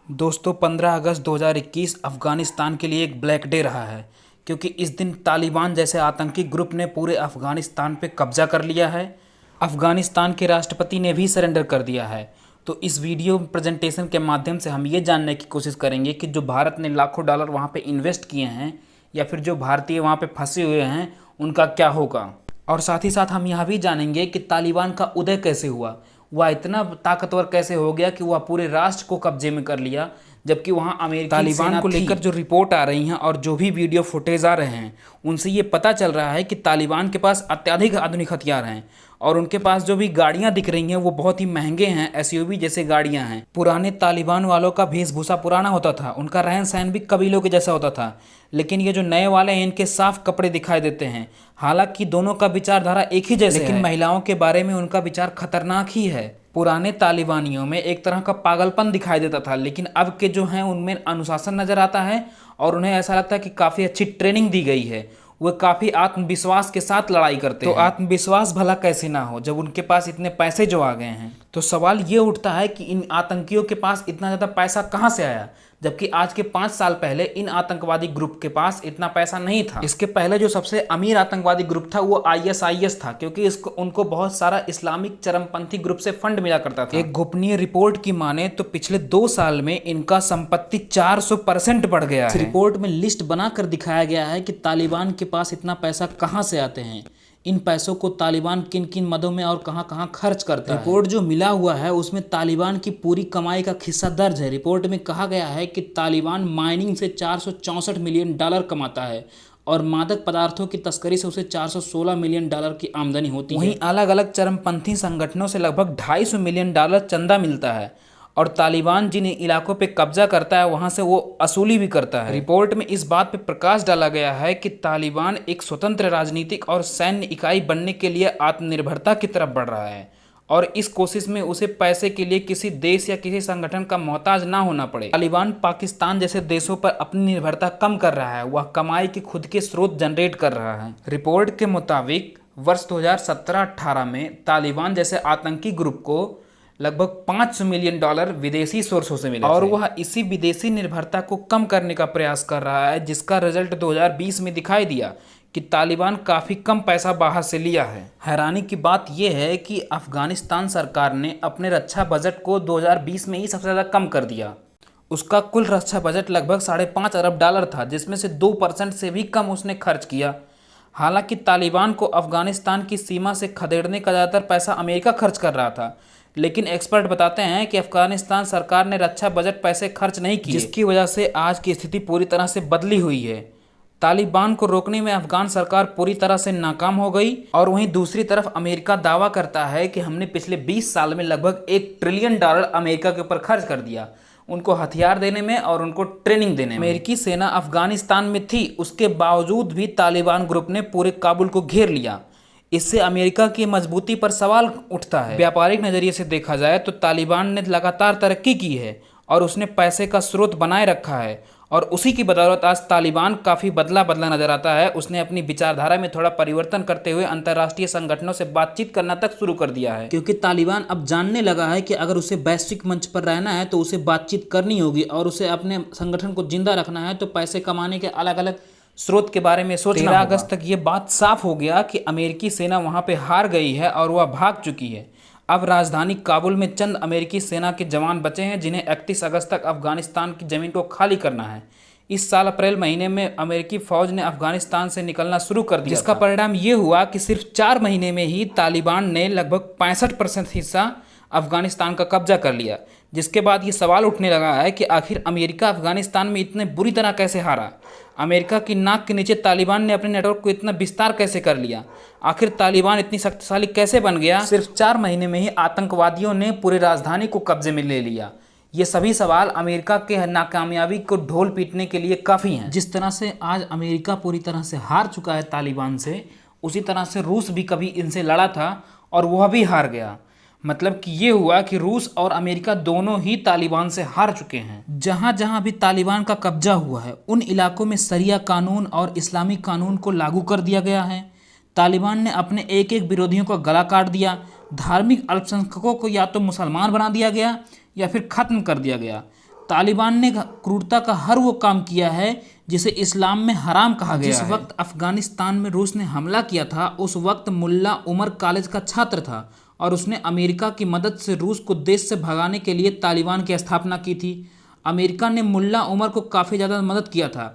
दोस्तों 15 अगस्त 2021 अफ़गानिस्तान के लिए एक ब्लैक डे रहा है क्योंकि इस दिन तालिबान जैसे आतंकी ग्रुप ने पूरे अफ़गानिस्तान पे कब्जा कर लिया है। अफ़गानिस्तान के राष्ट्रपति ने भी सरेंडर कर दिया है। तो इस वीडियो प्रेजेंटेशन के माध्यम से हम ये जानने की कोशिश करेंगे कि जो भारत ने लाखों डॉलर वहाँ पे इन्वेस्ट किए हैं या फिर जो भारतीय वहाँ पे फंसे हुए हैं उनका क्या होगा। और साथ ही साथ हम यह भी जानेंगे कि तालिबान का उदय कैसे हुआ, वह इतना ताकतवर कैसे हो गया कि वह पूरे राष्ट्र को कब्जे में कर लिया, जबकि वहाँ अमेरिकी तालिबान को लेकर जो रिपोर्ट आ रही हैं और जो भी वीडियो फुटेज आ रहे हैं उनसे ये पता चल रहा है कि तालिबान के पास अत्याधिक आधुनिक हथियार हैं और उनके पास जो भी गाड़ियां दिख रही हैं वो बहुत ही महंगे हैं, एसयूवी जैसे गाड़ियां हैं। पुराने तालिबान वालों का वेशभूषा पुराना होता था, उनका रहन सहन भी कबीलों के जैसा होता था, लेकिन ये जो नए वाले हैं इनके साफ कपड़े दिखाई देते हैं। हालांकि दोनों का विचारधारा एक ही जैसे लेकिन महिलाओं के बारे में उनका विचार खतरनाक ही है। पुराने तालिबानियों में एक तरह का पागलपन दिखाई देता था, लेकिन अब के जो हैं उनमें अनुशासन नजर आता है और उन्हें ऐसा लगता है कि काफ़ी अच्छी ट्रेनिंग दी गई है। वो काफ़ी आत्मविश्वास के साथ लड़ाई करते हैं। तो आत्मविश्वास भला कैसे ना हो जब उनके पास इतने पैसे जो आ गए हैं। तो सवाल ये उठता है कि इन आतंकियों के पास इतना ज़्यादा पैसा कहाँ से आया, जबकि आज के 5 साल पहले इन आतंकवादी ग्रुप के पास इतना पैसा नहीं था। इसके पहले जो सबसे अमीर आतंकवादी ग्रुप था वो आईएसआईएस था, क्योंकि उनको बहुत सारा इस्लामिक चरमपंथी ग्रुप से फंड मिला करता था। एक गोपनीय रिपोर्ट की माने तो पिछले 2 साल में इनका संपत्ति 400% बढ़ गया है। रिपोर्ट में लिस्ट बनाकर दिखाया गया है कि तालिबान के पास इतना पैसा कहाँ से आते हैं, इन पैसों को तालिबान किन किन मदों में और कहां कहां खर्च करता है। रिपोर्ट जो मिला हुआ है उसमें तालिबान की पूरी कमाई का हिस्सा दर्ज है। रिपोर्ट में कहा गया है कि तालिबान माइनिंग से 464 मिलियन डॉलर कमाता है और मादक पदार्थों की तस्करी से उसे 416 मिलियन डॉलर की आमदनी होती है। वहीं अलग अलग चरमपंथी संगठनों से लगभग 250 मिलियन डॉलर चंदा मिलता है और तालिबान जिन इलाकों पे कब्जा करता है वहां से वो असूली भी करता है। रिपोर्ट में इस बात पे प्रकाश डाला गया है कि तालिबान एक स्वतंत्र राजनीतिक और सैन्य इकाई बनने के लिए आत्मनिर्भरता की तरफ बढ़ रहा है और इस कोशिश में उसे पैसे के लिए किसी देश या किसी संगठन का मोहताज ना होना पड़े। तालिबान पाकिस्तान जैसे देशों पर अपनी निर्भरता कम कर रहा है, वह कमाई के खुद के स्रोत जनरेट कर रहा है। रिपोर्ट के मुताबिक वर्ष 2017-18 में तालिबान जैसे आतंकी ग्रुप को लगभग 500 मिलियन डॉलर विदेशी सोर्सों से मिले और वह इसी विदेशी निर्भरता को कम करने का प्रयास कर रहा है, जिसका रिजल्ट 2020 में दिखाई दिया कि तालिबान काफ़ी कम पैसा बाहर से लिया है। हैरानी की बात यह है कि अफगानिस्तान सरकार ने अपने रक्षा बजट को 2020 में ही सबसे ज़्यादा कम कर दिया। उसका कुल रक्षा बजट लगभग 5.5 अरब डॉलर था, जिसमें से 2% से भी कम उसने खर्च किया। हालांकि तालिबान को अफगानिस्तान की सीमा से खदेड़ने का ज़्यादातर पैसा अमेरिका खर्च कर रहा था, लेकिन एक्सपर्ट बताते हैं कि अफगानिस्तान सरकार ने रक्षा बजट पैसे खर्च नहीं किए, जिसकी वजह से आज की स्थिति पूरी तरह से बदली हुई है। तालिबान को रोकने में अफगान सरकार पूरी तरह से नाकाम हो गई और वहीं दूसरी तरफ अमेरिका दावा करता है कि हमने पिछले 20 साल में लगभग $1 ट्रिलियन अमेरिका के ऊपर खर्च कर दिया, उनको हथियार देने में और उनको ट्रेनिंग देने में। अमेरिकी सेना अफगानिस्तान में थी, उसके बावजूद भी तालिबान ग्रुप ने पूरे काबुल को घेर लिया। इससे अमेरिका की मजबूती पर सवाल उठता है। व्यापारिक नज़रिए से देखा जाए तो तालिबान ने लगातार तरक्की की है और उसने पैसे का स्रोत बनाए रखा है और उसी की बदौलत आज तालिबान काफ़ी बदला नजर आता है। उसने अपनी विचारधारा में थोड़ा परिवर्तन करते हुए अंतर्राष्ट्रीय संगठनों से बातचीत करना तक शुरू कर दिया है, क्योंकि तालिबान अब जानने लगा है कि अगर उसे वैश्विक मंच पर रहना है तो उसे बातचीत करनी होगी और उसे अपने संगठन को जिंदा रखना है तो पैसे कमाने के अलग अलग स्रोत के बारे में सोचना। 13 अगस्त तक ये बात साफ हो गया कि अमेरिकी सेना वहां पे हार गई है और वह भाग चुकी है। अब राजधानी काबुल में चंद अमेरिकी सेना के जवान बचे हैं जिन्हें 31 अगस्त तक अफगानिस्तान की ज़मीन को खाली करना है। इस साल अप्रैल महीने में अमेरिकी फ़ौज ने अफगानिस्तान से निकलना शुरू कर दिया, जिसका परिणाम ये हुआ कि सिर्फ 4 महीने में ही तालिबान ने लगभग 65% हिस्सा अफगानिस्तान का कब्जा कर लिया। जिसके बाद ये सवाल उठने लगा है कि आखिर अमेरिका अफगानिस्तान में इतने बुरी तरह कैसे हारा, अमेरिका की नाक के नीचे तालिबान ने अपने नेटवर्क को इतना विस्तार कैसे कर लिया, आखिर तालिबान इतनी शक्तिशाली कैसे बन गया। सिर्फ 4 महीने में ही आतंकवादियों ने पूरी राजधानी को कब्जे में ले लिया। ये सभी सवाल अमेरिका के नाकामयाबी को ढोल पीटने के लिए काफ़ी हैं। जिस तरह से आज अमेरिका पूरी तरह से हार चुका है तालिबान से, उसी तरह से रूस भी कभी इनसे लड़ा था और वह भी हार गया। मतलब कि ये हुआ कि रूस और अमेरिका दोनों ही तालिबान से हार चुके हैं। जहाँ जहाँ भी तालिबान का कब्जा हुआ है उन इलाकों में शरिया कानून और इस्लामिक कानून को लागू कर दिया गया है। तालिबान ने अपने एक एक विरोधियों का गला काट दिया। धार्मिक अल्पसंख्यकों को या तो मुसलमान बना दिया गया या फिर ख़त्म कर दिया गया। तालिबान ने क्रूरता का हर वो काम किया है जिसे इस्लाम में हराम कहा गया है। जिस वक्त अफगानिस्तान में रूस ने हमला किया था उस वक्त मुल्ला उमर कॉलेज का छात्र था और उसने अमेरिका की मदद से रूस को देश से भगाने के लिए तालिबान की स्थापना की थी। अमेरिका ने मुल्ला उमर को काफ़ी ज़्यादा मदद किया था,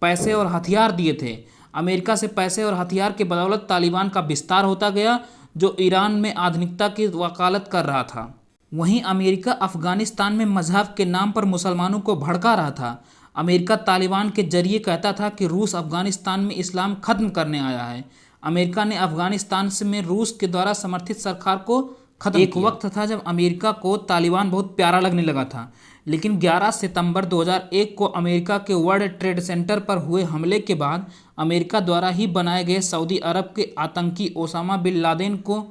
पैसे और हथियार दिए थे। अमेरिका से पैसे और हथियार के बदौलत तालिबान का विस्तार होता गया जो ईरान में आधुनिकता की वकालत कर रहा था। वहीं अमेरिका अफगानिस्तान में मजहब के नाम पर मुसलमानों को भड़का रहा था। अमेरिका तालिबान के जरिए कहता था कि रूस अफगानिस्तान में इस्लाम खत्म करने आया है। अमेरिका ने अफगानिस्तान में रूस के द्वारा समर्थित सरकार को खत्म किया। एक वक्त था जब अमेरिका को तालिबान बहुत प्यारा लगने लगा था, लेकिन 11 सितंबर 2001 को अमेरिका के वर्ल्ड ट्रेड सेंटर पर हुए हमले के बाद अमेरिका द्वारा ही बनाए गए सऊदी अरब के आतंकी ओसामा बिन लादेन को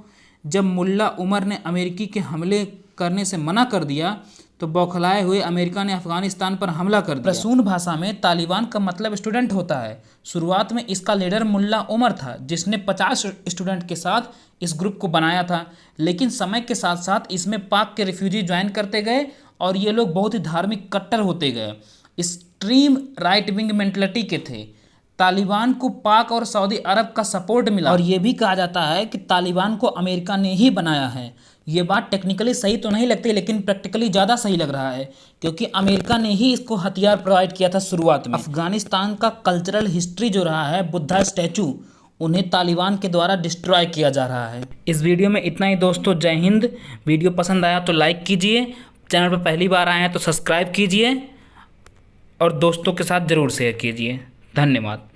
जब मुल्ला उमर ने अमेरिकी के हमले करने से मना कर दिया तो बौखलाए हुए अमेरिका ने अफगानिस्तान पर हमला कर दिया। प्रसून भाषा में तालिबान का मतलब स्टूडेंट होता है। शुरुआत में इसका लीडर मुल्ला उमर था जिसने 50 स्टूडेंट के साथ इस ग्रुप को बनाया था, लेकिन समय के साथ साथ इसमें पाक के रिफ्यूजी ज्वाइन करते गए और ये लोग बहुत ही धार्मिक कट्टर होते गए, एक्सट्रीम राइट विंग मेंटलिटी के थे। तालिबान को पाक और सऊदी अरब का सपोर्ट मिला और ये भी कहा जाता है कि तालिबान को अमेरिका ने ही बनाया है। ये बात टेक्निकली सही तो नहीं लगती लेकिन प्रैक्टिकली ज़्यादा सही लग रहा है क्योंकि अमेरिका ने ही इसको हथियार प्रोवाइड किया था शुरुआत में। अफगानिस्तान का कल्चरल हिस्ट्री जो रहा है, बुद्धा स्टैचू, उन्हें तालिबान के द्वारा डिस्ट्रॉय किया जा रहा है। इस वीडियो में इतना ही दोस्तों। जय हिंद। वीडियो पसंद आया तो लाइक कीजिए, चैनल पर पहली बार आए हैं तो सब्सक्राइब कीजिए और दोस्तों के साथ ज़रूर शेयर कीजिए। धन्यवाद।